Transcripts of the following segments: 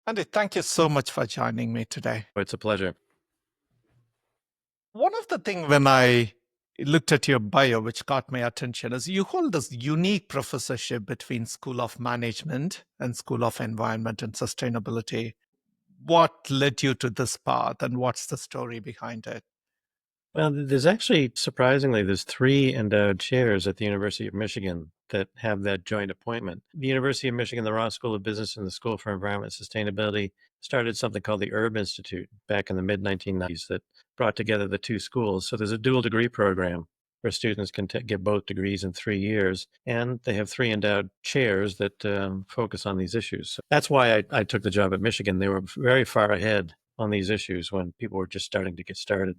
Andy, thank you so much for joining me today. It's a pleasure. One of the things when I looked at your bio, which caught my attention, is you hold this unique professorship between School of Management and School of Environment and Sustainability. What led you to this path, and what's the story behind it? Well, there's three endowed chairs at the University of Michigan that have that joint appointment. The University of Michigan, the Ross School of Business, and the School for Environment and Sustainability started something called the Herb Institute back in the mid 1990s that brought together the two schools. So there's a dual degree program where students can get both degrees in 3 years, and they have three endowed chairs that focus on these issues. So that's why I took the job at Michigan. They were very far ahead on these issues when people were just starting to get started.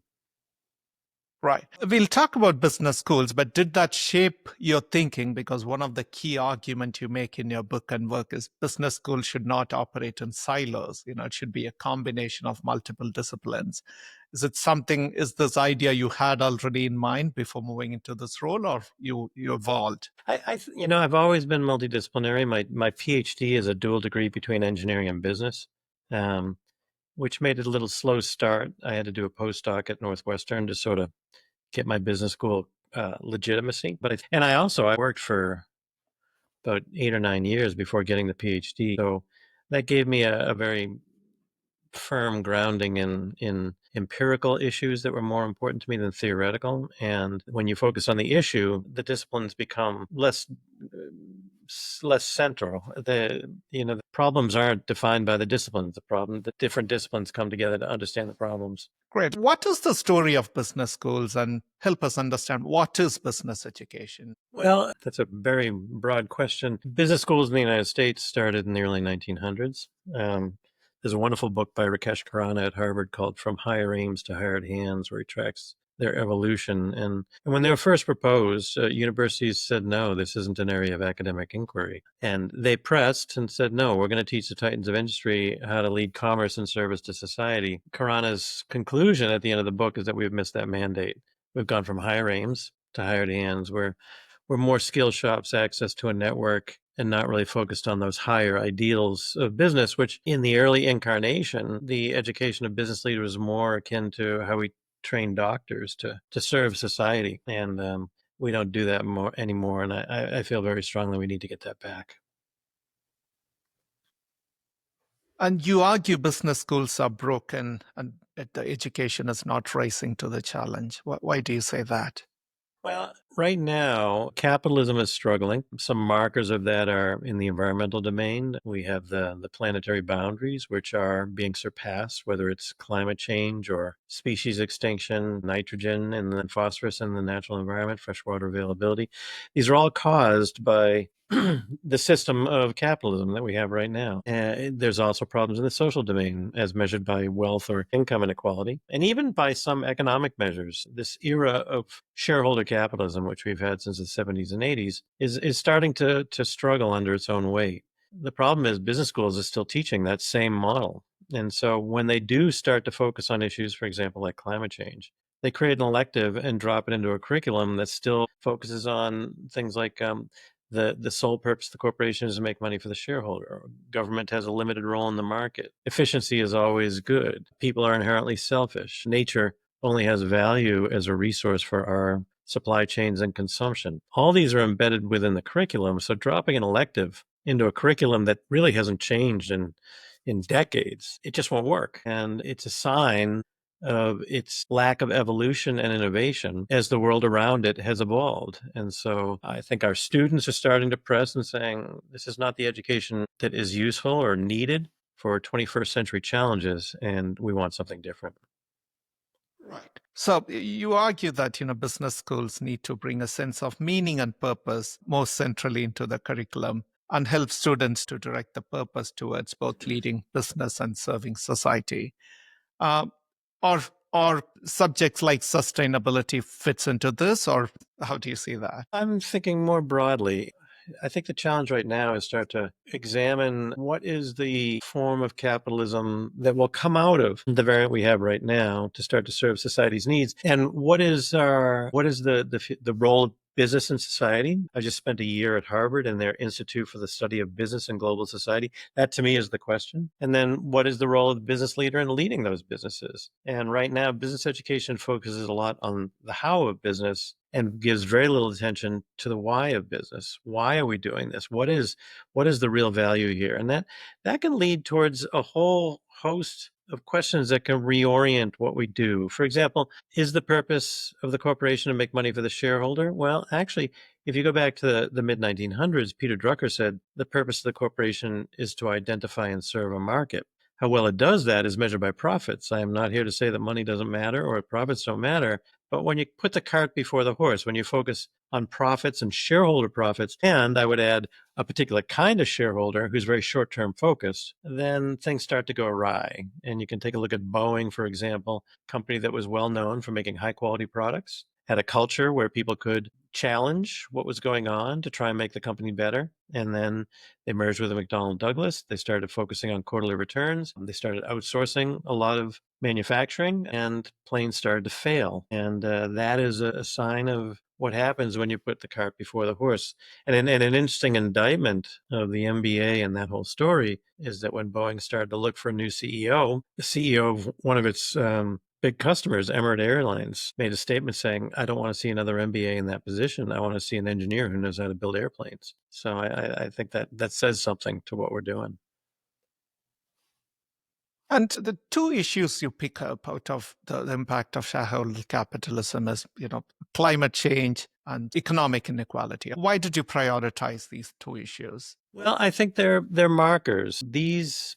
Right. We'll talk about business schools, but did that shape your thinking? Because one of the key arguments you make in your book and work is business schools should not operate in silos. It should be a combination of multiple disciplines. Is this idea you had already in mind before moving into this role, or you evolved? I've always been multidisciplinary. My PhD is a dual degree between engineering and business, um, which made it a little slow start. I had to do a postdoc at Northwestern to sort of get my business school legitimacy. I worked for about 8 or 9 years before getting the PhD. So that gave me a very firm grounding in empirical issues that were more important to me than theoretical. And when you focus on the issue, the disciplines become less central. The problems aren't defined by the disciplines. The different disciplines come together to understand the problems. Great. What is the story of business schools, and help us understand what is business education? Well, that's a very broad question. Business schools in the United States started in the early 1900s. There's a wonderful book by Rakesh Khurana at Harvard called From Higher Aims to Hired Hands, where he tracks their evolution. And when they were first proposed, universities said, no, this isn't an area of academic inquiry. And they pressed and said, no, we're going to teach the titans of industry how to lead commerce and service to society. Khurana's conclusion at the end of the book is that we've missed that mandate. We've gone from higher aims to hired hands, where more skill shops access to a network and not really focused on those higher ideals of business, which in the early incarnation, the education of business leaders was more akin to how we train doctors to serve society. And we don't do that anymore. And I feel very strongly we need to get that back. And you argue business schools are broken and that the education is not rising to the challenge. Why do you say that? Well, right now, capitalism is struggling. Some markers of that are in the environmental domain. We have the planetary boundaries, which are being surpassed, whether it's climate change or species extinction, nitrogen and then phosphorus in the natural environment, freshwater availability. These are all caused by the system of capitalism that we have right now. There's also problems in the social domain as measured by wealth or income inequality, and even by some economic measures. This era of shareholder capitalism, which we've had since the 70s and 80s, is starting to struggle under its own weight. The problem is business schools are still teaching that same model. And so when they do start to focus on issues, for example, like climate change, they create an elective and drop it into a curriculum that still focuses on things like the sole purpose of the corporation is to make money for the shareholder. Government has a limited role in the market. Efficiency is always good. People are inherently selfish. Nature only has value as a resource for our supply chains and consumption. All these are embedded within the curriculum. So dropping an elective into a curriculum that really hasn't changed in decades, it just won't work. And it's a sign of its lack of evolution and innovation as the world around it has evolved. And so I think our students are starting to press and saying, this is not the education that is useful or needed for 21st century challenges, and we want something different. Right. So you argue that business schools need to bring a sense of meaning and purpose more centrally into the curriculum and help students to direct the purpose towards both leading business and serving society. Uh, or or subjects like sustainability fits into this, or how do you see that? I'm thinking more broadly. I think the challenge right now is start to examine what is the form of capitalism that will come out of the variant we have right now to start to serve society's needs, and what is the role of business and society. I just spent a year at Harvard in their Institute for the Study of Business and Global Society. That to me is the question. And then what is the role of the business leader in leading those businesses? And right now, business education focuses a lot on the how of business and gives very little attention to the why of business. Why are we doing this? What is the real value here? And that can lead towards a whole host of questions that can reorient what we do. For example, is the purpose of the corporation to make money for the shareholder? Well, actually, if you go back to the mid 1900s, Peter Drucker said the purpose of the corporation is to identify and serve a market. How well it does that is measured by profits. I am not here to say that money doesn't matter or profits don't matter, but when you put the cart before the horse, when you focus on profits and shareholder profits, and I would add a particular kind of shareholder who's very short term focused, then things start to go awry. And you can take a look at Boeing, for example, a company that was well known for making high quality products, had a culture where people could challenge what was going on to try and make the company better. And then they merged with McDonnell Douglas. They started focusing on quarterly returns. They started outsourcing a lot of manufacturing, and planes started to fail. And that is a sign of what happens when you put the cart before the horse. And an interesting indictment of the MBA and that whole story is that when Boeing started to look for a new CEO, the CEO of one of its big customers, Emirates Airlines, made a statement saying, I don't want to see another MBA in that position. I want to see an engineer who knows how to build airplanes. So I think that says something to what we're doing. And the two issues you pick up out of the impact of shareholder capitalism is, climate change and economic inequality. Why did you prioritize these two issues? Well, I think they're markers.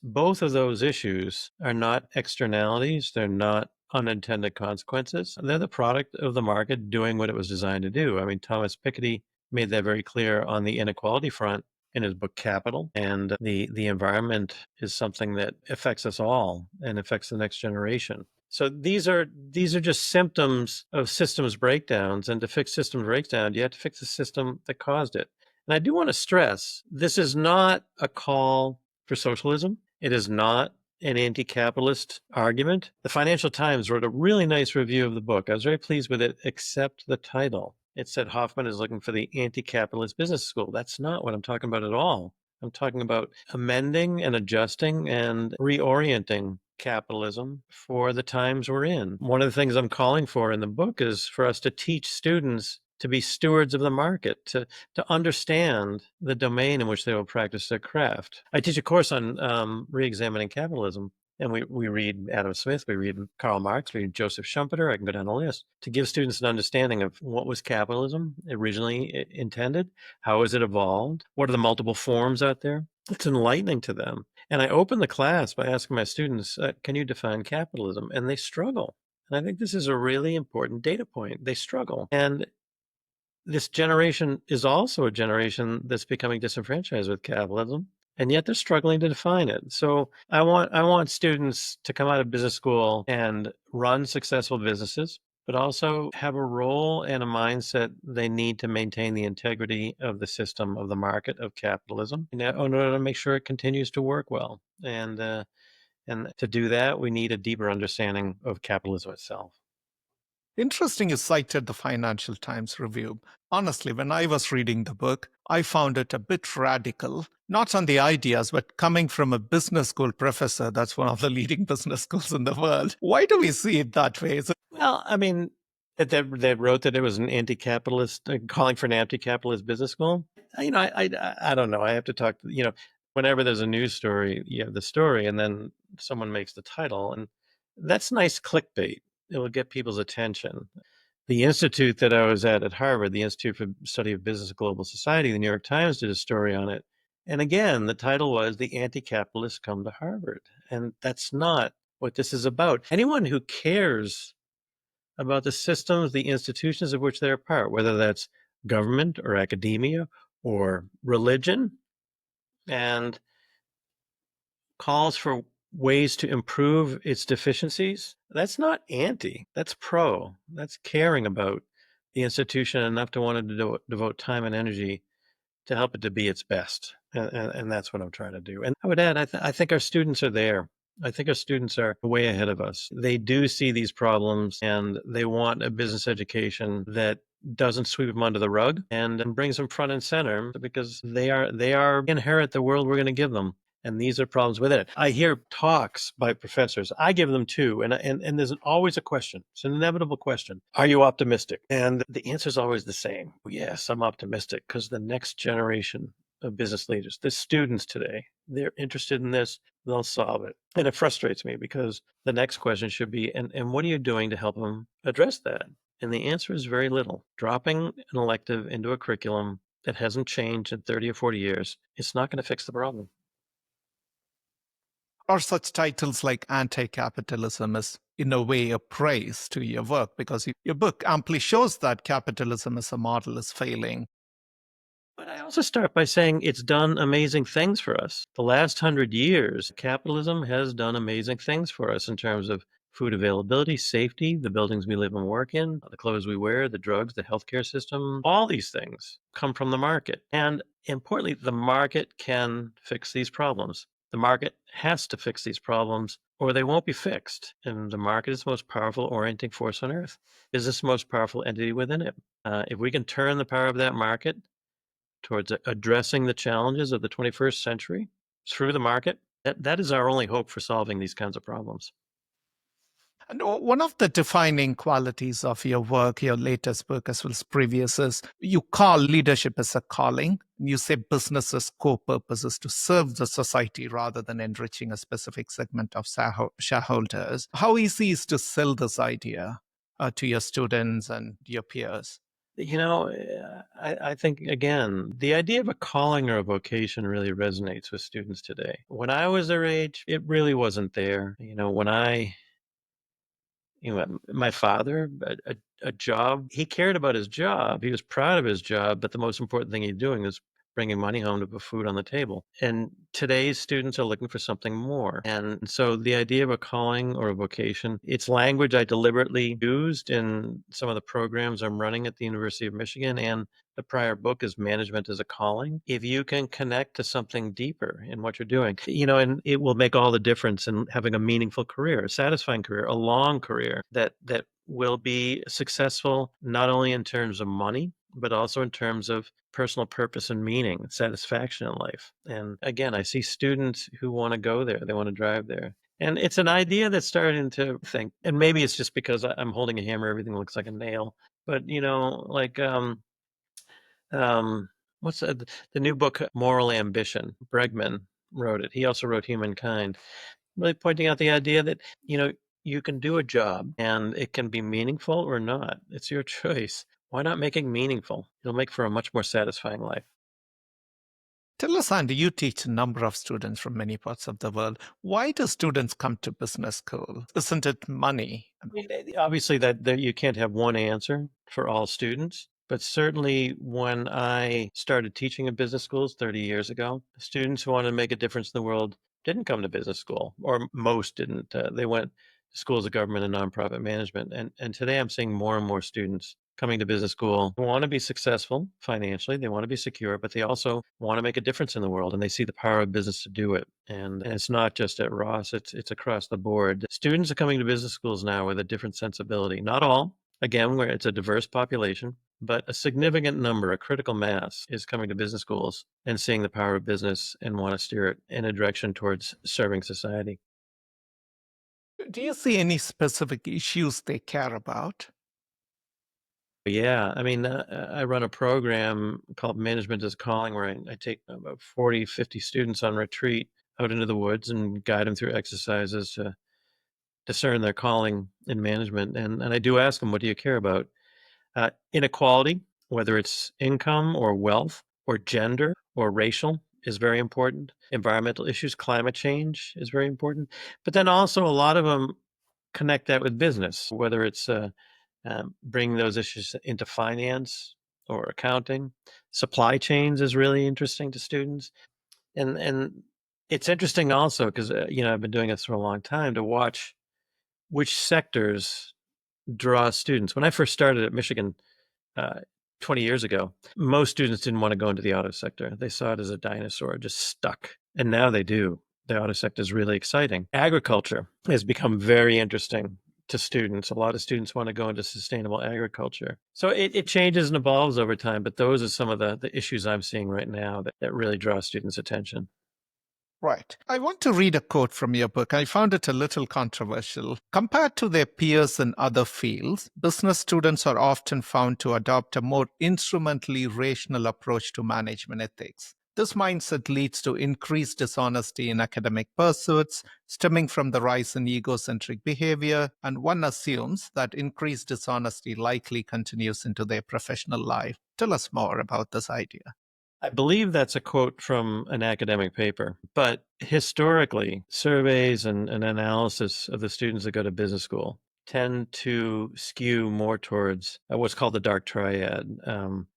Both of those issues are not externalities. They're not unintended consequences. They're the product of the market doing what it was designed to do. I mean, Thomas Piketty made that very clear on the inequality front in his book Capital. And the environment is something that affects us all and affects the next generation. So these are just symptoms of systems breakdowns. And to fix systems breakdown, you have to fix the system that caused it. And I do want to stress this is not a call for socialism. It is not an anti capitalist argument. The Financial Times wrote a really nice review of the book. I was very pleased with it, except the title. It said Hoffman is looking for the anti capitalist business school. That's not what I'm talking about at all. I'm talking about amending and adjusting and reorienting capitalism for the times we're in. One of the things I'm calling for in the book is for us to teach students to be stewards of the market, to understand the domain in which they will practice their craft. I teach a course on re-examining capitalism, and we read Adam Smith, we read Karl Marx, we read Joseph Schumpeter, I can go down the list, to give students an understanding of what was capitalism originally intended, how has it evolved, what are the multiple forms out there. It's enlightening to them. And I open the class by asking my students, can you define capitalism? And they struggle. And I think this is a really important data point. They struggle. And this generation is also a generation that's becoming disenfranchised with capitalism, and yet they're struggling to define it. So I want students to come out of business school and run successful businesses, but also have a role and a mindset they need to maintain the integrity of the system of the market of capitalism in order to make sure it continues to work well. And to do that, we need a deeper understanding of capitalism itself. Interesting you cited the Financial Times review. Honestly, when I was reading the book, I found it a bit radical, not on the ideas, but coming from a business school professor, that's one of the leading business schools in the world. Why do we see it that way? Well, I mean, they wrote that it was an anti-capitalist, calling for an anti-capitalist business school. I don't know. I have to talk. Whenever there's a news story, you have the story, and then someone makes the title, and that's nice clickbait. It will get people's attention. The institute that I was at Harvard, the Institute for Study of Business and Global Society, the New York Times did a story on it. And again, the title was The Anti-Capitalists Come to Harvard. And that's not what this is about. Anyone who cares about the systems, the institutions of which they're a part, whether that's government or academia or religion, and calls for ways to improve its deficiencies, that's not anti, that's pro. That's caring about the institution enough to want to devote time and energy to help it to be its best. And that's what I'm trying to do. And I would add, I think our students are there. I think our students are way ahead of us. They do see these problems and they want a business education that doesn't sweep them under the rug and brings them front and center because they are inherit the world we're going to give them. And these are problems with it. I hear talks by professors. I give them too. And there's always a question. It's an inevitable question. Are you optimistic? And the answer is always the same. Yes, I'm optimistic because the next generation of business leaders, the students today, they're interested in this, they'll solve it. And it frustrates me because the next question should be, and what are you doing to help them address that? And the answer is very little. Dropping an elective into a curriculum that hasn't changed in 30 or 40 years, it's not going to fix the problem. Or such titles like anti-capitalism is in a way a praise to your work because your book amply shows that capitalism as a model is failing. But I also start by saying it's done amazing things for us. The last 100 years, capitalism has done amazing things for us in terms of food availability, safety, the buildings we live and work in, the clothes we wear, the drugs, the healthcare system. All these things come from the market. And importantly, the market can fix these problems. The market has to fix these problems or they won't be fixed. And the market is the most powerful orienting force on earth. Is this the most powerful entity within it? If we can turn the power of that market towards addressing the challenges of the 21st century through the market, that is our only hope for solving these kinds of problems. And one of the defining qualities of your work, your latest book as well as previous, is you call leadership as a calling. You say business's core purpose is to serve the society rather than enriching a specific segment of shareholders. How easy is to sell this idea to your students and your peers? I think, again, the idea of a calling or a vocation really resonates with students today. When I was their age, it really wasn't there. My father, a job, he cared about his job. He was proud of his job, but the most important thing he's doing is bringing money home to put food on the table. And today's students are looking for something more. And so the idea of a calling or a vocation, it's language I deliberately used in some of the programs I'm running at the University of Michigan. And the prior book is Management as a Calling. If you can connect to something deeper in what you're doing, and it will make all the difference in having a meaningful career, a satisfying career, a long career that will be successful not only in terms of money, but also in terms of personal purpose and meaning, satisfaction in life. And again, I see students who want to go there, they want to drive there. And it's an idea that's starting to think, and maybe it's just because I'm holding a hammer, everything looks like a nail. But um, what's the new book, Moral Ambition? Bregman wrote it. He also wrote Humankind, really pointing out the idea that, you can do a job and it can be meaningful or not. It's your choice. Why not make it meaningful? It'll make for a much more satisfying life. Tell us, Andy, you teach a number of students from many parts of the world. Why do students come to business school? Isn't it money? I mean, obviously that you can't have one answer for all students, but certainly when I started teaching in business schools 30 years ago, students who wanted to make a difference in the world didn't come to business school, or most didn't. They went to schools of government and nonprofit management. And today I'm seeing more and more students coming to business school who want to be successful financially, they want to be secure, but they also want to make a difference in the world and they see the power of business to do it. And it's not just at Ross, it's across the board. Students are coming to business schools now with a different sensibility. Not all, again, where it's a diverse population, but a significant number, a critical mass, is coming to business schools and seeing the power of business and want to steer it in a direction towards serving society. Do you see any specific issues they care about? Yeah, I mean, I run a program called Management is Calling, where I take about 40, 50 students on retreat out into the woods and guide them through exercises to discern their calling in management. And I do ask them, what do you care about? Inequality, whether it's income or wealth or gender or racial, is very important. Environmental issues, climate change is very important. But then also a lot of them connect that with business, whether it's bringing those issues into finance or accounting. Supply chains is really interesting to students. And it's interesting also because, I've been doing this for a long time to watch which sectors draw students. When I first started at Michigan, uh, 20 years ago, most students didn't want to go into the auto sector. They saw it as a dinosaur, just stuck. And now they do. the auto sector is really exciting. Agriculture has become very interesting to students. A lot of students want to go into sustainable agriculture. So it changes and evolves over time, but those are some of the issues I'm seeing right now that really draw students' attention. Right. I want to read a quote from your book. I found it a little controversial. Compared to their peers in other fields, business students are often found to adopt a more instrumentally rational approach to management ethics. This mindset leads to increased dishonesty in academic pursuits, stemming from the rise in egocentric behavior, and one assumes that increased dishonesty likely continues into their professional life. Tell us more about this idea. I believe that's a quote from an academic paper, but historically, surveys and analysis of the students that go to business school tend to skew more towards what's called the dark triad,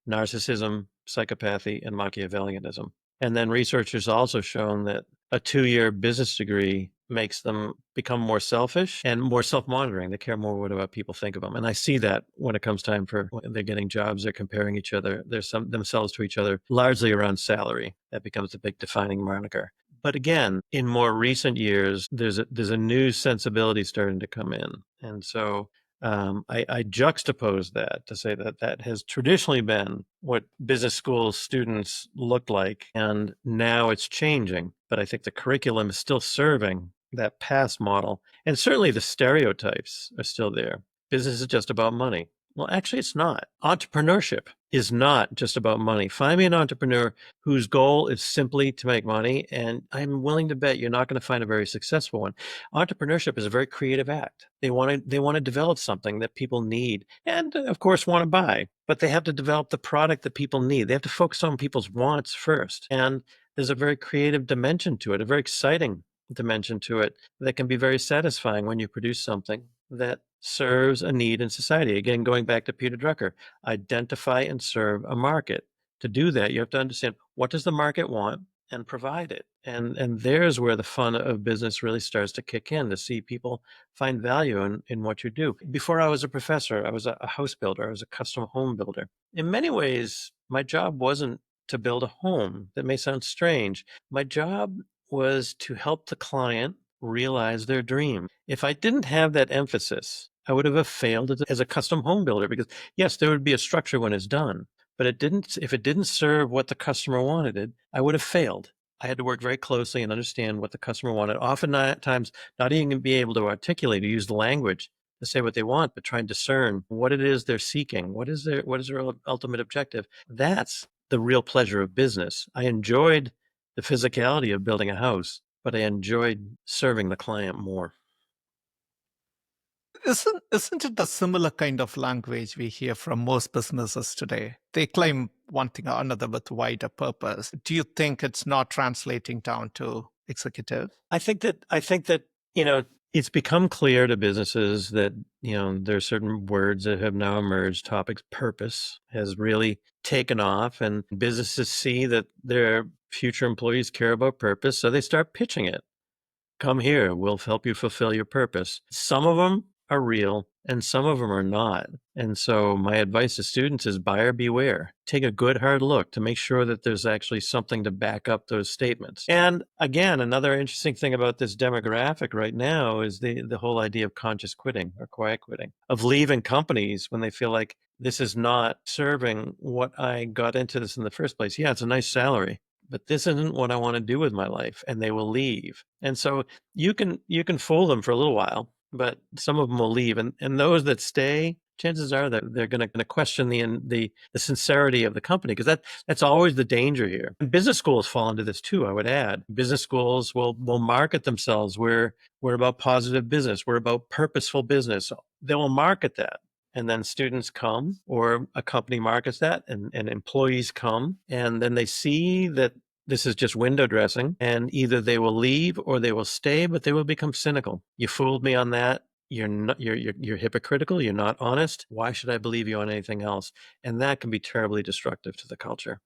narcissism, psychopathy, and Machiavellianism. And then researchers also shown that a 2-year business degree makes them become more selfish and more self-monitoring. They care more what about people think of them. And I see that when it comes time for when they're getting jobs, they're comparing each other, themselves to each other, largely around salary. That becomes a big defining moniker. But again, in more recent years, there's a new sensibility starting to come in. And so I juxtapose that to say that that has traditionally been what business school students looked like, and now it's changing. But I think the curriculum is still serving that past model, and certainly the stereotypes are still there. Business is just about money. Well, actually, it's not. Entrepreneurship is not just about money. Find me an entrepreneur whose goal is simply to make money, and I'm willing to bet you're not going to find a very successful one. Entrepreneurship is a very creative act. They want to develop something that people need and of course want to buy, but they have to develop the product that people need. They have to focus on people's wants first. And there's a very creative dimension to it, a very exciting dimension to it that can be very satisfying when you produce something that serves a need in society. Again, going back to Peter Drucker, identify and serve a market. To do that, you have to understand, what does the market want, and provide it. And there's where the fun of business really starts to kick in, to see people find value in what you do. Before I was a professor, I was a house builder. I was a custom home builder. In many ways, my job wasn't to build a home. That may sound strange. My job was to help the client realize their dream. If I didn't have that emphasis, I would have failed as a custom home builder, because yes, there would be a structure when it's done, but if it didn't serve what the customer wanted, I would have failed. I had to work very closely and understand what the customer wanted. Oftentimes, not even be able to articulate or use the language to say what they want, but try and discern what it is they're seeking. What is their ultimate objective? That's the real pleasure of business. I enjoyed the physicality of building a house, but I enjoyed serving the client more. Isn't it a similar kind of language we hear from most businesses today? They claim one thing or another with wider purpose. Do you think it's not translating down to executive? I think that you know it's become clear to businesses that there are certain words that have now emerged. Topics purpose has really taken off, and businesses see that their future employees care about purpose, so they start pitching it. Come here, we'll help you fulfill your purpose. Some of them are real and some of them are not. And so my advice to students is buyer beware. Take a good hard look to make sure that there's actually something to back up those statements. And again, another interesting thing about this demographic right now is the whole idea of conscious quitting or quiet quitting, of leaving companies when they feel like this is not serving what I got into this in the first place. Yeah, it's a nice salary, but this isn't what I want to do with my life, and they will leave. And so you can fool them for a little while, but some of them will leave, and those that stay, chances are that they're going to question the sincerity of the company, because that's always the danger here. And business schools fall into this too, I would add. Business schools will market themselves. We're about positive business. We're about purposeful business. They will market that. And then students come, or a company markets that, and employees come, and then they see that this is just window dressing, and either they will leave or they will stay, but they will become cynical. You fooled me on that. You're not, you're hypocritical. You're not honest. Why should I believe you on anything else? And that can be terribly destructive to the culture.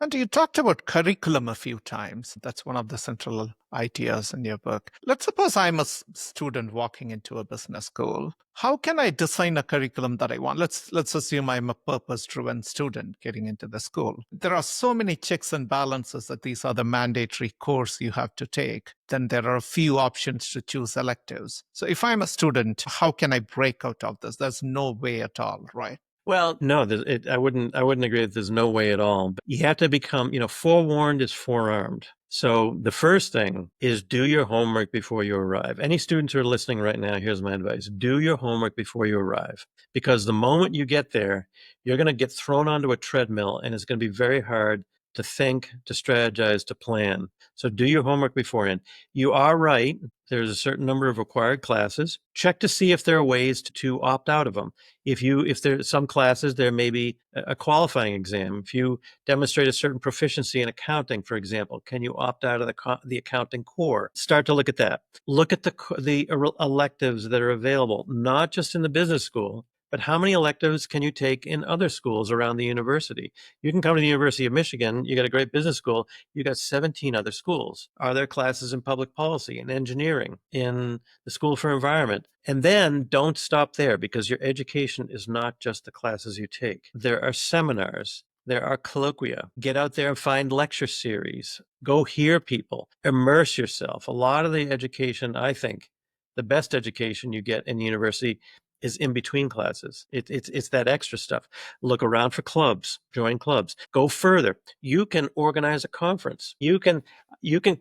And you talked about curriculum a few times. That's one of the central ideas in your book. Let's suppose I'm a student walking into a business school. How can I design a curriculum that I want? Let's assume I'm a purpose-driven student getting into the school. There are so many checks and balances that these are the mandatory course you have to take. Then there are a few options to choose electives. So if I'm a student, how can I break out of this? There's no way at all, right? Well, no, I wouldn't agree that there's no way at all. But you have to become, forewarned is forearmed. So the first thing is do your homework before you arrive. Any students who are listening right now, here's my advice. Do your homework before you arrive. Because the moment you get there, you're going to get thrown onto a treadmill and it's going to be very hard to think, to strategize, to plan. So do your homework beforehand. You are right. There's a certain number of required classes. Check to see if there are ways to opt out of them. If there's some classes, there may be a qualifying exam. If you demonstrate a certain proficiency in accounting, for example, can you opt out of the accounting core? Start to look at that. Look at the electives that are available, not just in the business school, but how many electives can you take in other schools around the university? You can come to the University of Michigan, you got a great business school, you got 17 other schools. Are there classes in public policy, in engineering, in the School for Environment? And then don't stop there, because your education is not just the classes you take. There are seminars. There are colloquia. Get out there and find lecture series. Go hear people. Immerse yourself. A lot of the education, I think, the best education you get in the university is in between classes. It's that extra stuff. Look around for clubs. Join clubs. Go further. You can organize a conference. You can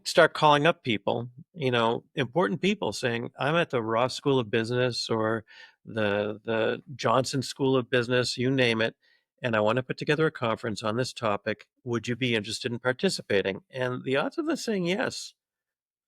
start calling up people, important people, saying, I'm at the Ross School of Business or the Johnson School of Business, you name it, and I want to put together a conference on this topic. Would you be interested in participating? And the odds of us saying yes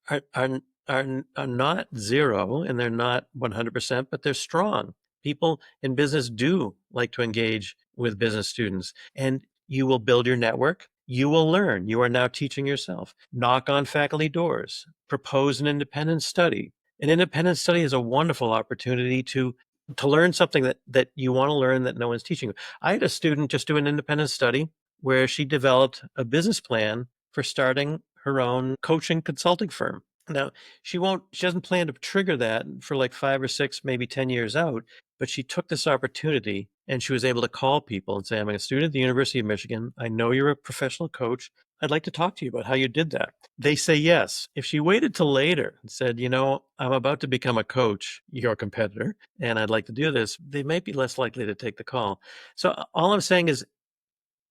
are are are not zero, and they're not 100%, but they're strong. People in business do like to engage with business students, and you will build your network. You will learn. You are now teaching yourself. Knock on faculty doors. Propose an independent study. An independent study is a wonderful opportunity to learn something that you want to learn that no one's teaching you. I had a student just do an independent study where she developed a business plan for starting her own coaching consulting firm. Now, she doesn't plan to trigger that for like 5 or 6, maybe 10 years out, but she took this opportunity and she was able to call people and say, I'm a student at the University of Michigan. I know you're a professional coach. I'd like to talk to you about how you did that. They say yes. If she waited till later and said, I'm about to become a coach, your competitor, and I'd like to do this, they might be less likely to take the call. So all I'm saying is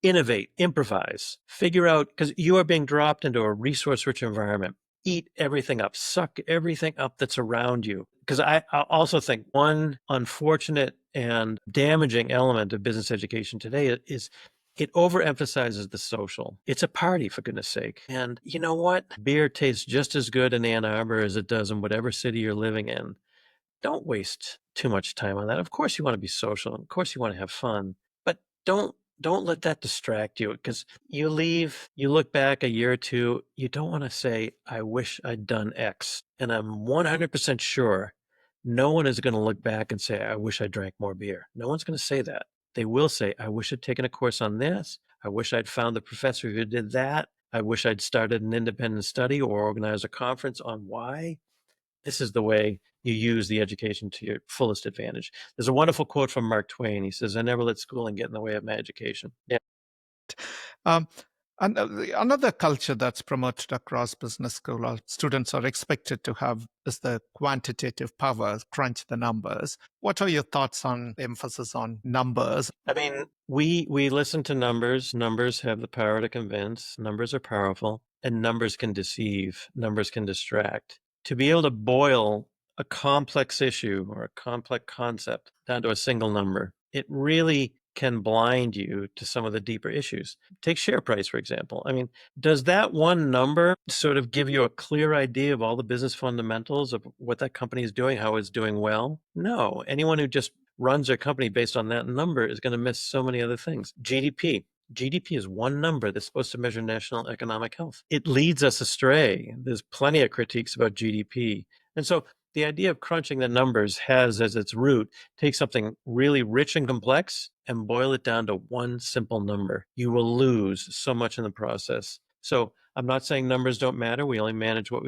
innovate, improvise, figure out, because you are being dropped into a resource rich environment. Eat everything up, suck everything up that's around you. Because I also think one unfortunate and damaging element of business education today is it overemphasizes the social. It's a party, for goodness sake. And you know what? Beer tastes just as good in Ann Arbor as it does in whatever city you're living in. Don't waste too much time on that. Of course you want to be social, and of course you want to have fun, but don't let that distract you, because you leave, you look back a year or two, you don't want to say, I wish I'd done X. And I'm 100% sure no one is going to look back and say, I wish I drank more beer. No one's going to say that. They will say, I wish I'd taken a course on this. I wish I'd found the professor who did that. I wish I'd started an independent study or organized a conference on why. This is the way you use the education to your fullest advantage. There's a wonderful quote from Mark Twain. He says, I never let schooling get in the way of my education. Yeah. Um, and another culture that's promoted across business school or students are expected to have is the quantitative power, crunch the numbers. What are your thoughts on the emphasis on numbers? I mean, we listen to numbers. Numbers have the power to convince. Numbers are powerful, and numbers can deceive. Numbers can distract. To be able to boil a complex issue or a complex concept down to a single number, it really can blind you to some of the deeper issues. Take share price, for example. I mean, does that one number sort of give you a clear idea of all the business fundamentals of what that company is doing, how it's doing well? No. Anyone who just runs their company based on that number is going to miss so many other things. GDP. GDP is one number that's supposed to measure national economic health. It leads us astray. There's plenty of critiques about GDP. And so The idea of crunching the numbers has as its root take something really rich and complex and boil it down to one simple number. You will lose so much in the process. So I'm not saying numbers don't matter. We only manage what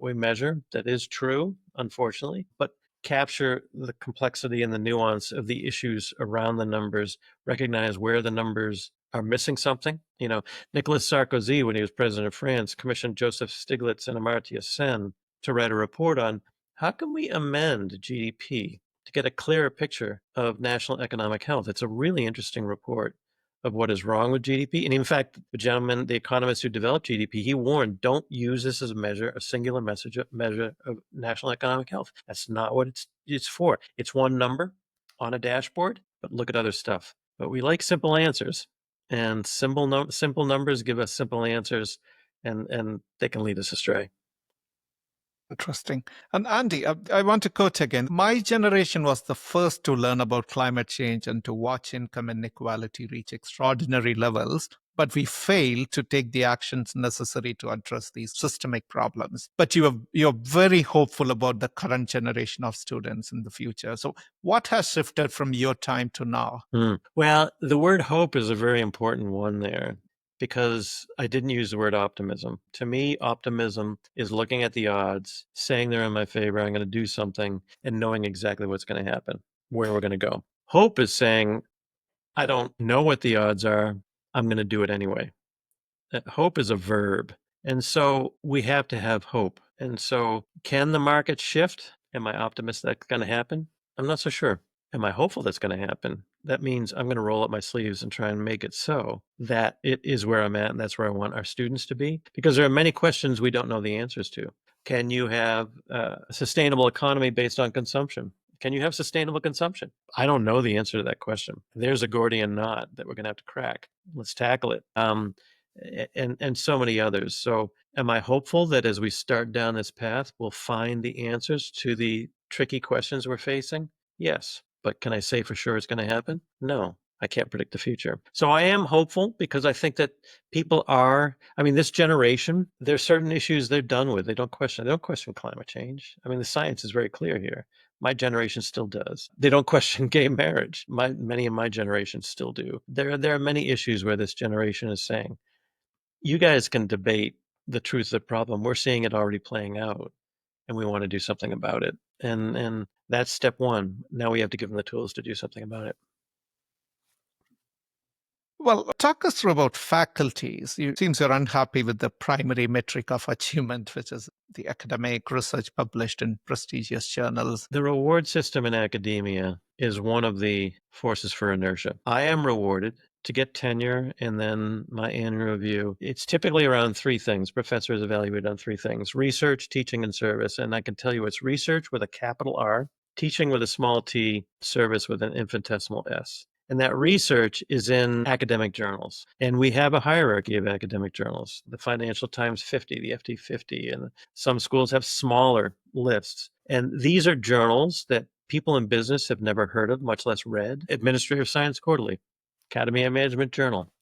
we measure. That is true, unfortunately. But capture the complexity and the nuance of the issues around the numbers, recognize where the numbers are missing something. Nicolas Sarkozy, when he was president of France, commissioned Joseph Stiglitz and Amartya Sen to write a report on how can we amend GDP to get a clearer picture of national economic health. It's a really interesting report of what is wrong with GDP. And in fact, the economist who developed GDP, he warned, don't use this as a singular measure of national economic health. That's not what it's for. It's one number on a dashboard, but look at other stuff. But we like simple answers, and simple numbers give us simple answers, and they can lead us astray. Interesting. And Andy, I want to quote again. My generation was the first to learn about climate change and to watch income inequality reach extraordinary levels, but we failed to take the actions necessary to address these systemic problems. But you're very hopeful about the current generation of students in the future. So what has shifted from your time to now? Well, the word hope is a very important one there, because I didn't use the word optimism. To me, optimism is looking at the odds, saying they're in my favor, I'm going to do something, and knowing exactly what's going to happen, where we're going to go. Hope is saying, I don't know what the odds are, I'm going to do it anyway. Hope is a verb. And so we have to have hope. And so can the market shift? Am I optimistic that's going to happen? I'm not so sure. Am I hopeful that's going to happen? That means I'm going to roll up my sleeves and try and make it so that it is where I'm at, and that's where I want our students to be. Because there are many questions we don't know the answers to. Can you have a sustainable economy based on consumption? Can you have sustainable consumption? I don't know the answer to that question. There's a Gordian knot that we're going to have to crack. Let's tackle it. And so many others. So am I hopeful that as we start down this path, we'll find the answers to the tricky questions we're facing? Yes. But can I say for sure it's going to happen? No. I can't predict the future. So I am hopeful, because I think that this generation, there's certain issues they're done with. They don't question climate change. The science is very clear here. My generation still does. They don't question gay marriage. Many of my generation still do. There are many issues where this generation is saying, you guys can debate the truth of the problem. We're seeing it already playing out, and we want to do something about it. And that's step one. Now we have to give them the tools to do something about it. Well, talk us through about faculties. It seems you're unhappy with the primary metric of achievement, which is the academic research published in prestigious journals. The reward system in academia is one of the forces for inertia. I am rewarded to get tenure and then my annual review. It's typically around three things. Professor is evaluated on three things: research, teaching, and service. And I can tell you it's research with a capital R, teaching with a small t, service with an infinitesimal s. And that research is in academic journals. And we have a hierarchy of academic journals: the Financial Times 50, the FT 50, and some schools have smaller lists. And these are journals that people in business have never heard of, much less read. Administrative Science Quarterly, Academy of Management Journal,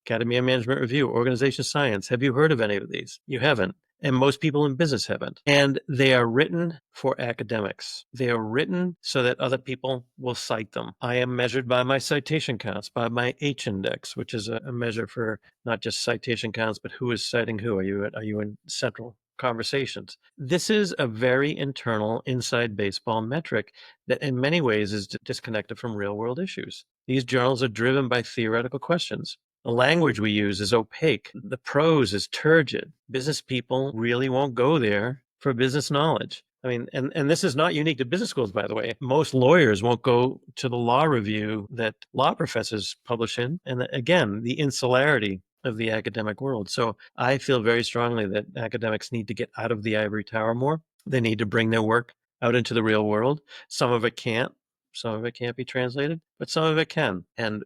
Academy of Management Review, Organization Science. Have you heard of any of these? You haven't. And most people in business haven't. And they are written for academics. They are written so that other people will cite them. I am measured by my citation counts, by my H index, which is a measure for not just citation counts, but who is citing who. Are you in central conversations? This is a very internal inside baseball metric that in many ways is disconnected from real world issues. These journals are driven by theoretical questions. The language we use is opaque. The prose is turgid. Business people really won't go there for business knowledge. And this is not unique to business schools, by the way. Most lawyers won't go to the law review that law professors publish in. And again, the insularity of the academic world. So I feel very strongly that academics need to get out of the ivory tower more. They need to bring their work out into the real world. Some of it can't. Some of it can't be translated, but some of it can. And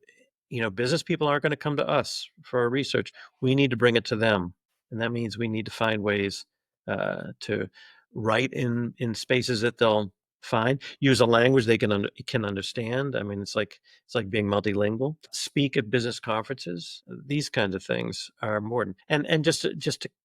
business people aren't going to come to us for our research. We need to bring it to them. And that means we need to find ways to write in spaces that they'll find, use a language they can understand. It's like being multilingual, speak at business conferences. These kinds of things are important. And just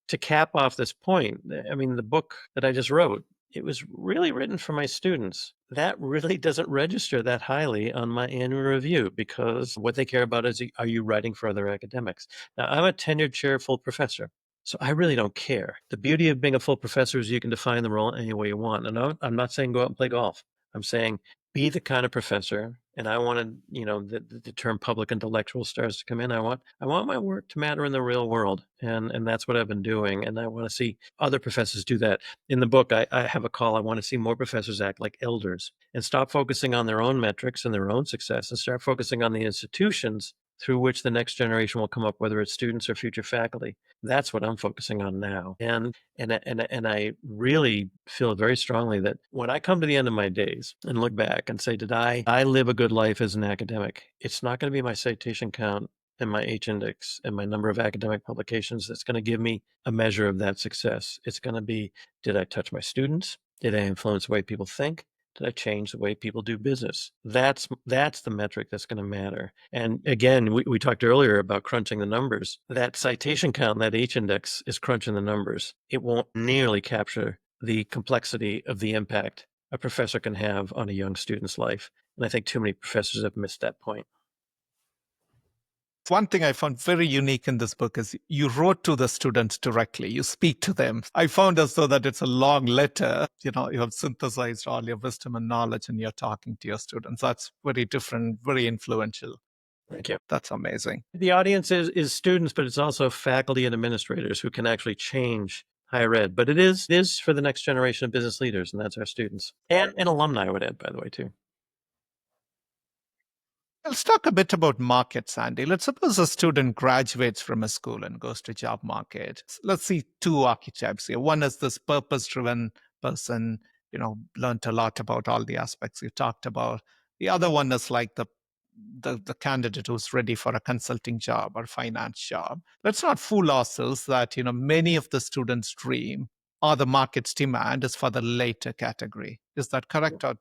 to cap off this point, the book that I just wrote it was really written for my students. That really doesn't register that highly on my annual review because what they care about is, are you writing for other academics? Now, I'm a tenured chair full professor, so I really don't care. The beauty of being a full professor is you can define the role any way you want. And I'm not saying go out and play golf. I'm saying be the kind of professor, and I want to, the term public intellectual starts to come in. I want my work to matter in the real world, and that's what I've been doing. And I want to see other professors do that. In the book, I have a call. I want to see more professors act like elders and stop focusing on their own metrics and their own success and start focusing on the institutions through which the next generation will come up, whether it's students or future faculty. That's what I'm focusing on now. And I really feel very strongly that when I come to the end of my days and look back and say, did I live a good life as an academic? It's not going to be my citation count and my H index and my number of academic publications that's going to give me a measure of that success. It's going to be, did I touch my students? Did I influence the way people think? Did I change the way people do business? That's the metric that's going to matter. And again, we talked earlier about crunching the numbers. That citation count, that H index is crunching the numbers. It won't nearly capture the complexity of the impact a professor can have on a young student's life. And I think too many professors have missed that point. One thing I found very unique in this book is you wrote to the students directly. You speak to them. I found as though that it's a long letter. You have synthesized all your wisdom and knowledge and you're talking to your students. That's very different, very influential. Thank you. That's amazing. The audience is students, but it's also faculty and administrators who can actually change higher ed. But it is for the next generation of business leaders, and that's our students. And alumni, I would add, by the way, too. Let's talk a bit about markets, Andy. Let's suppose a student graduates from a school and goes to job market. Let's see two archetypes here. One is this purpose-driven person, learned a lot about all the aspects you talked about. The other one is like the candidate who's ready for a consulting job or finance job. Let's not fool ourselves that many of the students' dream or the market's demand is for the later category. Is that correct or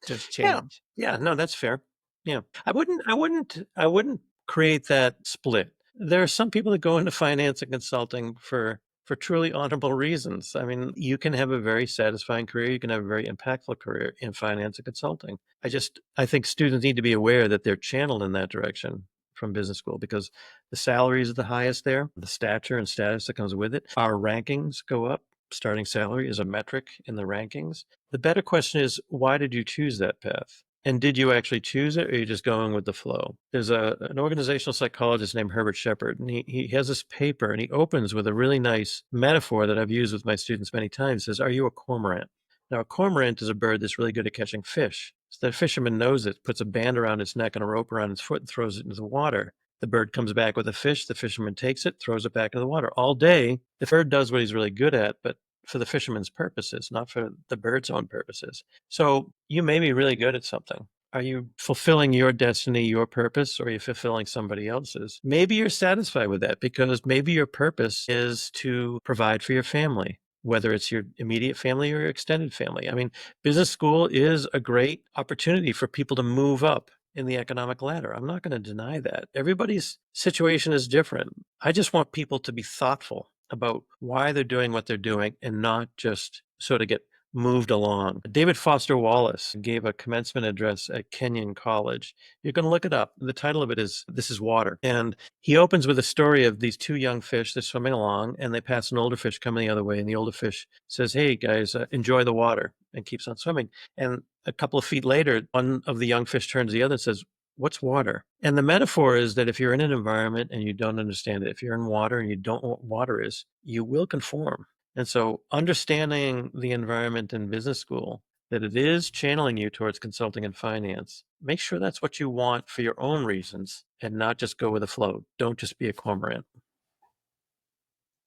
did it Yeah. change? Yeah. No, that's fair. Yeah. I wouldn't create that split. There are some people that go into finance and consulting for truly honorable reasons. I mean, you can have a very satisfying career. You can have a very impactful career in finance and consulting. I think students need to be aware that they're channeled in that direction from business school because the salaries are the highest there, the stature and status that comes with it. Our rankings go up. Starting salary is a metric in the rankings. The better question is, why did you choose that path? And did you actually choose it, or are you just going with the flow? There's an organizational psychologist named Herbert Shepard, and he has this paper, and he opens with a really nice metaphor that I've used with my students many times. He says, are you a cormorant? Now, a cormorant is a bird that's really good at catching fish. So the fisherman knows it, puts a band around its neck and a rope around its foot and throws it into the water. The bird comes back with a fish. The fisherman takes it, throws it back into the water. All day, the bird does what he's really good at, but for the fisherman's purposes, not for the bird's own purposes. So you may be really good at something. Are you fulfilling your destiny, your purpose, or are you fulfilling somebody else's? Maybe you're satisfied with that because maybe your purpose is to provide for your family, whether it's your immediate family or your extended family. I mean, business school is a great opportunity for people to move up in the economic ladder. I'm not going to deny that. Everybody's situation is different. I just want people to be thoughtful about why they're doing what they're doing and not just sort of get moved along. David Foster Wallace gave a commencement address at Kenyon College. You can look it up. The title of it is This is Water. And he opens with a story of these two young fish. They're swimming along and they pass an older fish coming the other way. And the older fish says, hey, guys, enjoy the water, and keeps on swimming. And a couple of feet later, one of the young fish turns to the other and says, what's water? And the metaphor is that if you're in an environment and you don't understand it, if you're in water and you don't know what water is, you will conform. And so understanding the environment in business school, that it is channeling you towards consulting and finance, make sure that's what you want for your own reasons and not just go with the flow. Don't just be a cormorant.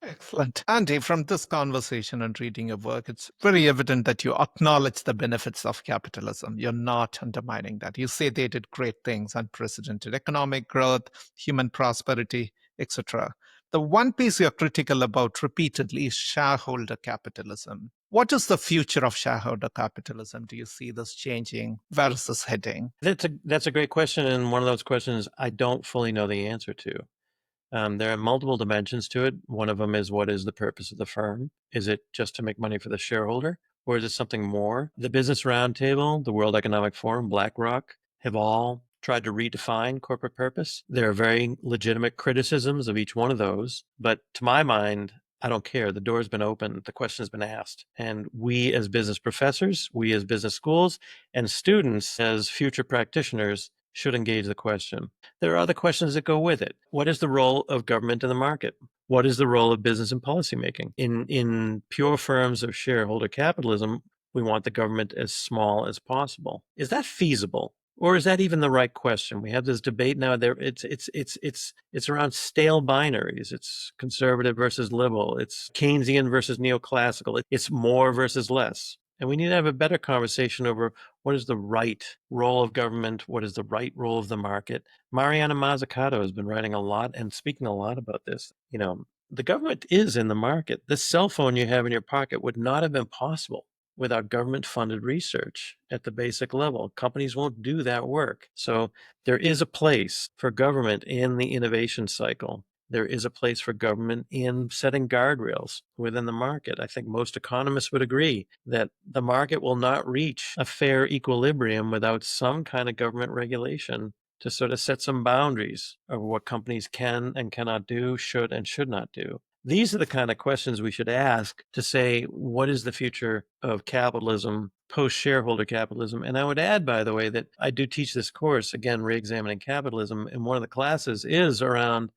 Excellent. Andy, from this conversation and reading your work, it's very evident that you acknowledge the benefits of capitalism. You're not undermining that. You say they did great things, unprecedented economic growth, human prosperity, etc. The one piece you're critical about repeatedly is shareholder capitalism. What is the future of shareholder capitalism? Do you see this changing? Where is this heading? That's a great question. And one of those questions I don't fully know the answer to. There are multiple dimensions to it. One of them is, what is the purpose of the firm? Is it just to make money for the shareholder? or is it something more? The Business Roundtable, the World Economic Forum, BlackRock have all tried to redefine corporate purpose. There are very legitimate criticisms of each one of those, but to my mind, I don't care. The door's been opened, the question has been asked. And we as business professors, we as business schools, and students as future practitioners should engage the question. There are other questions that go with it. What is the role of government in the market? What is the role of business and policymaking? In pure forms of shareholder capitalism, we want the government as small as possible. Is that feasible? Or is that even the right question? We have this debate now. There, it's around stale binaries. It's conservative versus liberal. It's Keynesian versus neoclassical. It's more versus less. And we need to have a better conversation over what is the right role of government, what is the right role of the market. Mariana Mazzucato has been writing a lot and speaking a lot about this. The government is in the market. This cell phone you have in your pocket would not have been possible without government funded research at the basic level. Companies won't do that work. So there is a place for government in the innovation cycle. There is a place for government in setting guardrails within the market. I think most economists would agree that the market will not reach a fair equilibrium without some kind of government regulation to sort of set some boundaries of what companies can and cannot do, should and should not do. These are the kind of questions we should ask to say, what is the future of capitalism, post-shareholder capitalism? And I would add, by the way, that I do teach this course, again, Re-examining Capitalism, and one of the classes is around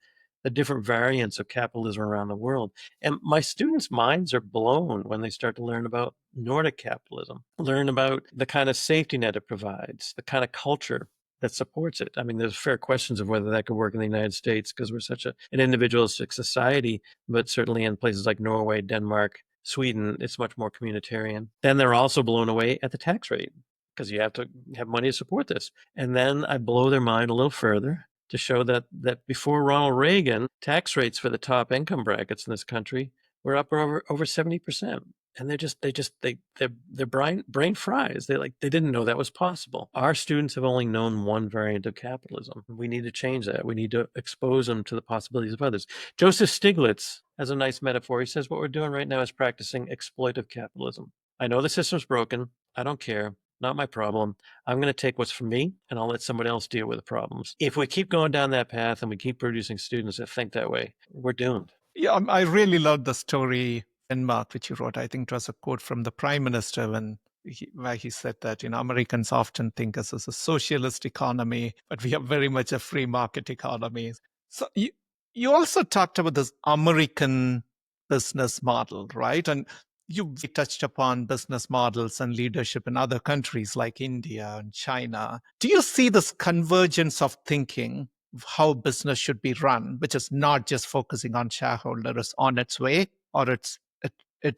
the different variants of capitalism around the world. And my students' minds are blown when they start to learn about Nordic capitalism, learn about the kind of safety net it provides, the kind of culture that supports it. I mean, there's fair questions of whether that could work in the United States because we're such an individualistic society, but certainly in places like Norway, Denmark, Sweden, it's much more communitarian. Then they're also blown away at the tax rate because you have to have money to support this. And then I blow their mind a little further to show that before Ronald Reagan, tax rates for the top income brackets in this country were up over 70%. And their brain fries. They didn't know that was possible. Our students have only known one variant of capitalism. We need to change that. We need to expose them to the possibilities of others. Joseph Stiglitz has a nice metaphor. He says what we're doing right now is practicing exploitive capitalism. I know the system's broken. I don't care. Not my problem. I'm going to take what's for me and I'll let somebody else deal with the problems. If we keep going down that path and we keep producing students that think that way, we're doomed. Yeah, I really love the story, Denmark, which you wrote. I think it was a quote from the prime minister where he said that, Americans often think us as a socialist economy, but we are very much a free market economy. So you also talked about this American business model, right? And you touched upon business models and leadership in other countries like India and China. Do you see this convergence of thinking of how business should be run, which is not just focusing on shareholders on its way, or it's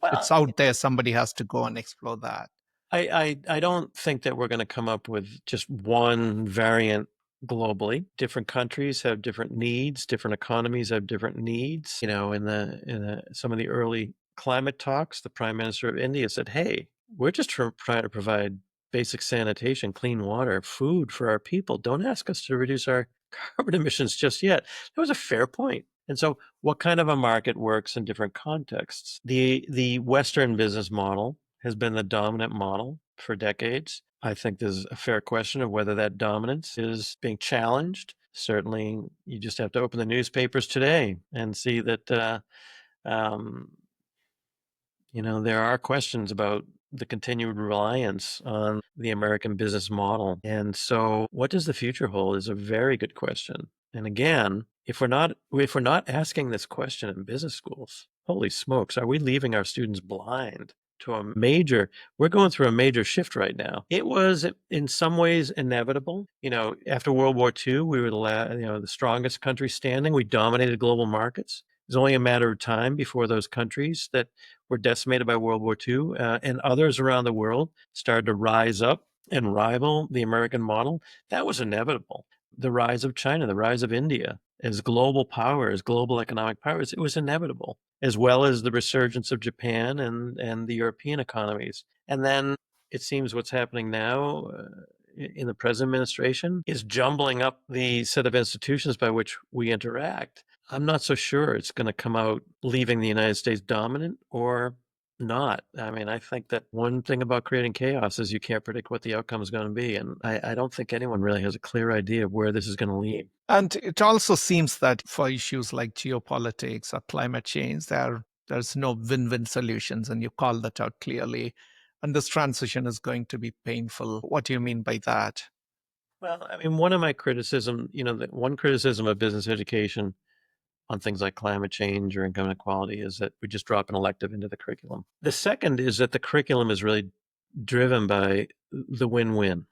Well, out there, somebody has to go and explore that? I don't think that we're going to come up with just one variant globally. Different countries have different needs. Different economies have different needs. In some of the early climate talks, the Prime Minister of India said, "Hey, we're just trying to provide basic sanitation, clean water, food for our people. Don't ask us to reduce our carbon emissions just yet." That was a fair point. And so, what kind of a market works in different contexts? The Western business model has been the dominant model for decades. I think there's a fair question of whether that dominance is being challenged. Certainly, you just have to open the newspapers today and see that um, there are questions about the continued reliance on the American business model. And so what does the future hold is a very good question. And again, if we're not asking this question in business schools, holy smokes, are we leaving our students blind to we're going through a major shift right now. It was in some ways inevitable. After World War II, we were the strongest country standing. We dominated global markets. It was only a matter of time before those countries that were decimated by World War II and others around the world started to rise up and rival the American model. That was inevitable. The rise of China, the rise of India as global powers, global economic powers, it was inevitable, as well as the resurgence of Japan and the European economies. And then it seems what's happening now in the present administration is jumbling up the set of institutions by which we interact. I'm not so sure it's going to come out leaving the United States dominant or not. I mean, I think that one thing about creating chaos is you can't predict what the outcome is going to be. And I don't think anyone really has a clear idea of where this is going to lead. And it also seems that for issues like geopolitics or climate change, there's no win-win solutions, and you call that out clearly. And this transition is going to be painful. What do you mean by that? Well, I mean, one of my criticism, the one criticism of business education on things like climate change or income inequality is that we just drop an elective into the curriculum. The second is that the curriculum is really driven by the win-win.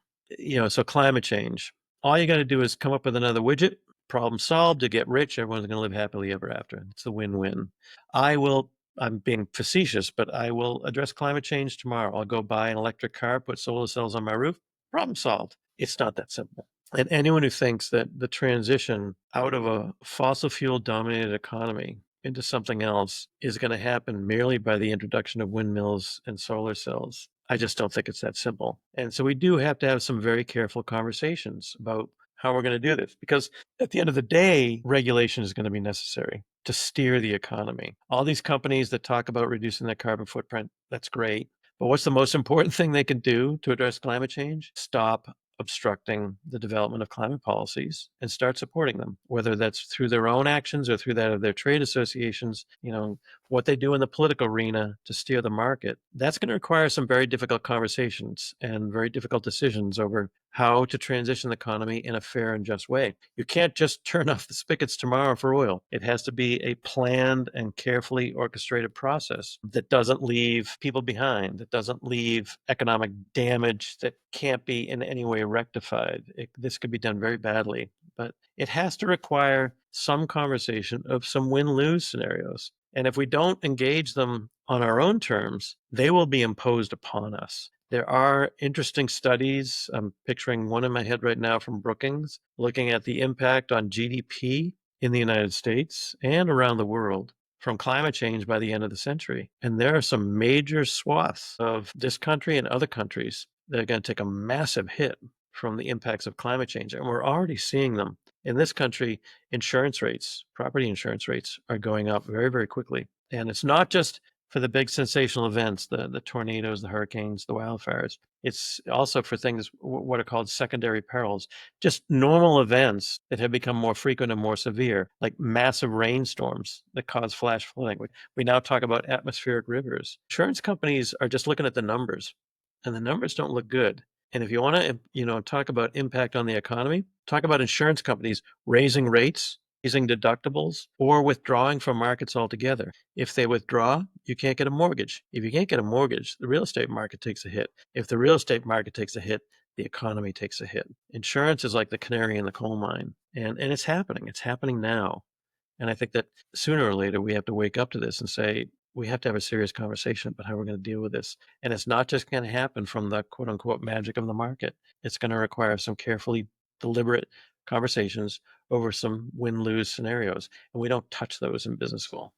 So climate change, all you got to do is come up with another widget, problem solved, to get rich, everyone's going to live happily ever after. It's the win-win. I'm being facetious, but I will address climate change tomorrow. I'll go buy an electric car, put solar cells on my roof, problem solved. It's not that simple. And anyone who thinks that the transition out of a fossil fuel dominated economy into something else is going to happen merely by the introduction of windmills and solar cells, I just don't think it's that simple. And so we do have to have some very careful conversations about how we're going to do this, because at the end of the day, regulation is going to be necessary to steer the economy. All these companies that talk about reducing their carbon footprint, that's great. But what's the most important thing they can do to address climate change? Stop obstructing the development of climate policies and start supporting them, whether that's through their own actions or through that of their trade associations. What they do in the political arena to steer the market, that's going to require some very difficult conversations and very difficult decisions over how to transition the economy in a fair and just way. You can't just turn off the spigots tomorrow for oil. It has to be a planned and carefully orchestrated process that doesn't leave people behind, that doesn't leave economic damage that can't be in any way rectified. This could be done very badly, but it has to require some conversation of some win-lose scenarios. And if we don't engage them on our own terms, they will be imposed upon us. There are interesting studies. I'm picturing one in my head right now from Brookings, looking at the impact on GDP in the United States and around the world from climate change by the end of the century. And there are some major swaths of this country and other countries that are going to take a massive hit from the impacts of climate change. And we're already seeing them. In this country, insurance rates, property insurance rates, are going up very, very quickly. And it's not just for the big sensational events, the tornadoes, the hurricanes, the wildfires. It's also for things, what are called secondary perils, just normal events that have become more frequent and more severe, like massive rainstorms that cause flash flooding. We now talk about atmospheric rivers. Insurance companies are just looking at the numbers, and the numbers don't look good. And if you want to, talk about impact on the economy, talk about insurance companies raising rates, raising deductibles, or withdrawing from markets altogether. If they withdraw, you can't get a mortgage. If you can't get a mortgage, the real estate market takes a hit. If the real estate market takes a hit, the economy takes a hit. Insurance is like the canary in the coal mine. And it's happening. It's happening now. And I think that sooner or later we have to wake up to this and say, we have to have a serious conversation about how we're going to deal with this. And it's not just going to happen from the quote unquote magic of the market. It's going to require some carefully deliberate conversations over some win-lose scenarios. And we don't touch those in business school.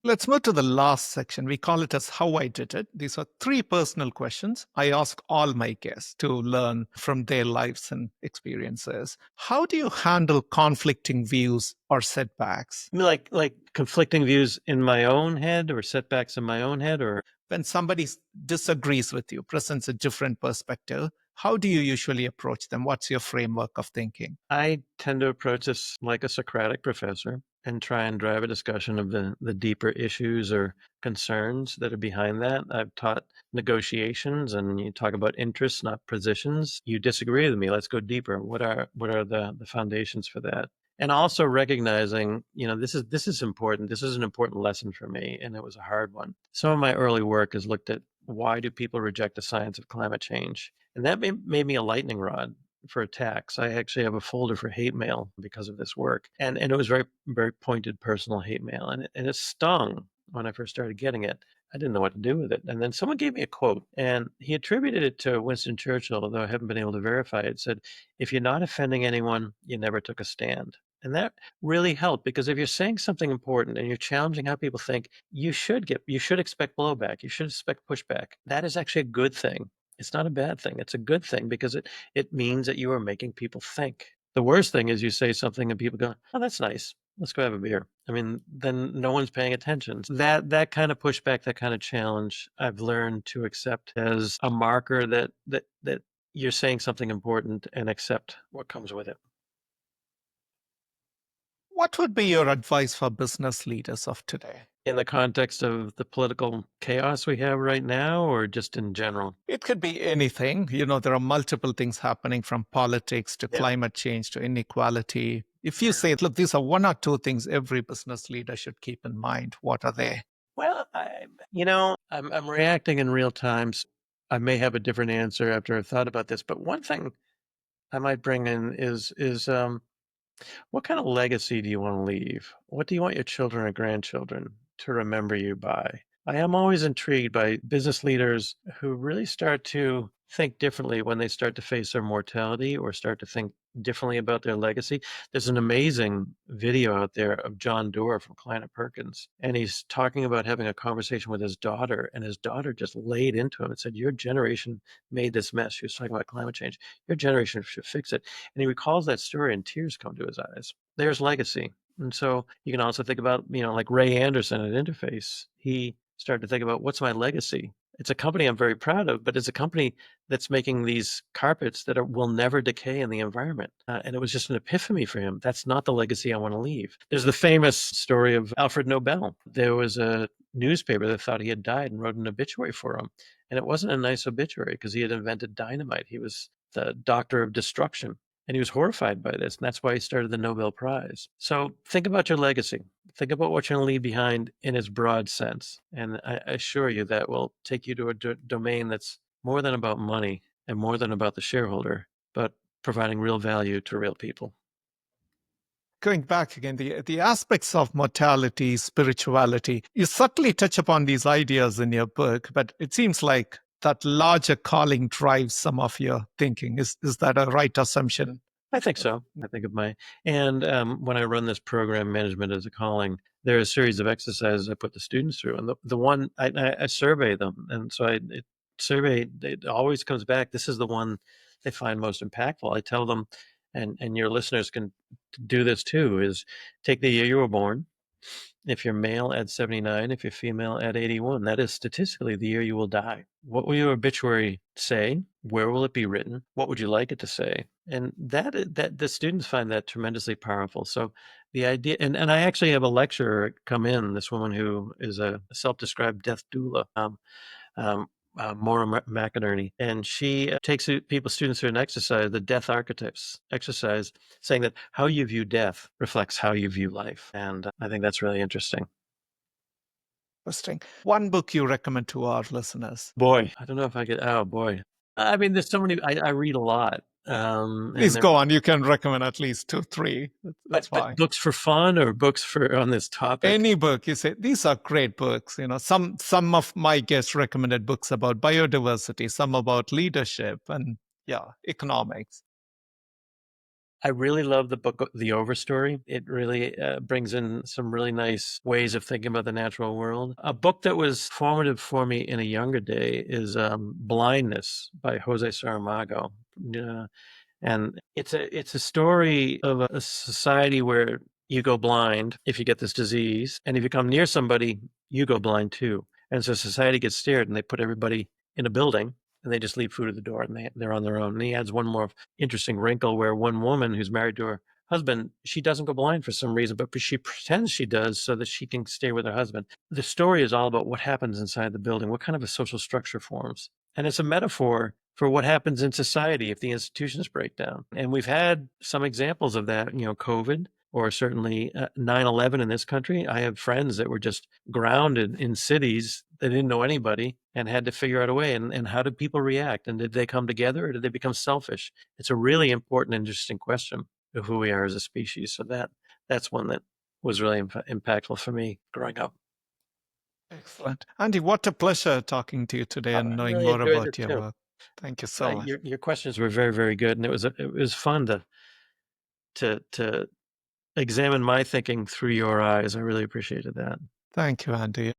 Let's move to the last section. We call it as How I Did It. These are three personal questions I ask all my guests to learn from their lives and experiences. How do you handle conflicting views or setbacks? I mean, like conflicting views in my own head or setbacks in my own head, or When somebody disagrees with you, presents a different perspective, how do you usually approach them? What's your framework of thinking? I tend to approach this like a Socratic professor and try and drive a discussion of the deeper issues or concerns that are behind that. I've taught negotiations, and you talk about interests, not positions. You disagree with me. Let's go deeper. What are the foundations for that? And also recognizing, this is important. This is an important lesson for me, and it was a hard one. Some of my early work has looked at why do people reject the science of climate change, and that made me a lightning rod for attacks. I actually have a folder for hate mail because of this work. And it was very, very pointed personal hate mail. And it stung when I first started getting it. I didn't know what to do with it. And then someone gave me a quote, and he attributed it to Winston Churchill, although I haven't been able to verify it. It said, "If you're not offending anyone, you never took a stand." And that really helped, because if you're saying something important and you're challenging how people think, you should expect blowback. You should expect pushback. That is actually a good thing. It's not a bad thing. It's a good thing, because it means that you are making people think. The worst thing is you say something and people go, "Oh, that's nice." let's go have a beer. I mean, then no one's paying attention. That kind of pushback, that kind of challenge, I've learned to accept as a marker that you're saying something important and accept what comes with it. What would be your advice for business leaders of today? In the context of the political chaos we have right now, or just in general? It could be anything. There are multiple things happening from politics to Yeah. climate change to inequality. If you Yeah. say, look, these are one or two things every business leader should keep in mind, what are they? Well, I'm reacting in real time. I may have a different answer after I've thought about this, but one thing I might bring in is what kind of legacy do you want to leave? What do you want your children or grandchildren to remember you by? I am always intrigued by business leaders who really start to think differently when they start to face their mortality or start to think differently about their legacy. There's an amazing video out there of John Doerr from Kleiner Perkins, and he's talking about having a conversation with his daughter, and his daughter just laid into him and said, "Your generation made this mess." She was talking about climate change. "Your generation should fix it." And he recalls that story and tears come to his eyes. There's legacy. And so you can also think about, like Ray Anderson at Interface. He started to think about, what's my legacy? It's a company I'm very proud of, but it's a company that's making these carpets that will never decay in the environment. And it was just an epiphany for him. That's not the legacy I want to leave. There's the famous story of Alfred Nobel. There was a newspaper that thought he had died and wrote an obituary for him. And it wasn't a nice obituary because he had invented dynamite. He was the doctor of destruction. And he was horrified by this, and that's why he started the Nobel Prize. So think about your legacy. Think about what you're going to leave behind in its broad sense. And I assure you that will take you to a domain that's more than about money and more than about the shareholder, but providing real value to real people. Going back again, the aspects of mortality, spirituality, you subtly touch upon these ideas in your book, but it seems like that larger calling drives some of your thinking. Is that a right assumption? I think so. I think of and when I run this program, Management as a Calling, there are a series of exercises I put the students through. And the one I survey them. And so it always comes back. This is the one they find most impactful. I tell them, and your listeners can do this too, is take the year you were born. If you're male, add 79. If you're female, add 81. That is statistically the year you will die. What will your obituary say? Where will it be written? What would you like it to say? And that the students find that tremendously powerful. So the idea, and I actually have a lecturer come in, this woman who is a self-described death doula. Um, Maura McInerney, and she takes people, students through an exercise, the death archetypes exercise, saying that how you view death reflects how you view life. And I think that's really interesting. Interesting. One book you recommend to our listeners? Boy, I don't know if I could, oh boy. I mean, there's so many, I read a lot. Please And go on. You can recommend at least two, three. That's but fine. books for fun or books for on this topic? Any book you say these are great books. Some of my guests recommended books about biodiversity, some about leadership, and yeah, economics. I really love the book, The Overstory. It really brings in some really nice ways of thinking about the natural world. A book that was formative for me in a younger day is Blindness by Jose Saramago. Uh, and it's a story of a society where you go blind if you get this disease, and if you come near somebody, you go blind too. And so society gets scared, and they put everybody in a building, and they just leave food at the door, and they're on their own. And he adds one more interesting wrinkle where one woman who's married to her husband, she doesn't go blind for some reason, but she pretends she does so that she can stay with her husband. The story is all about what happens inside the building, what kind of a social structure forms. And it's a metaphor for what happens in society if the institutions break down. And we've had some examples of that, COVID, or certainly 9/11 in this country. I have friends that were just grounded in cities that didn't know anybody and had to figure out a way. And how did people react? And did they come together or did they become selfish? It's a really important, interesting question of who we are as a species. So that's one that was really impactful for me growing up. Excellent. Andy, what a pleasure talking to you today and I knowing really more enjoyed about it your too. work. Thank you so much. Your questions were very, very good, and it was fun to examine my thinking through your eyes. I really appreciated that. Thank you, Andy.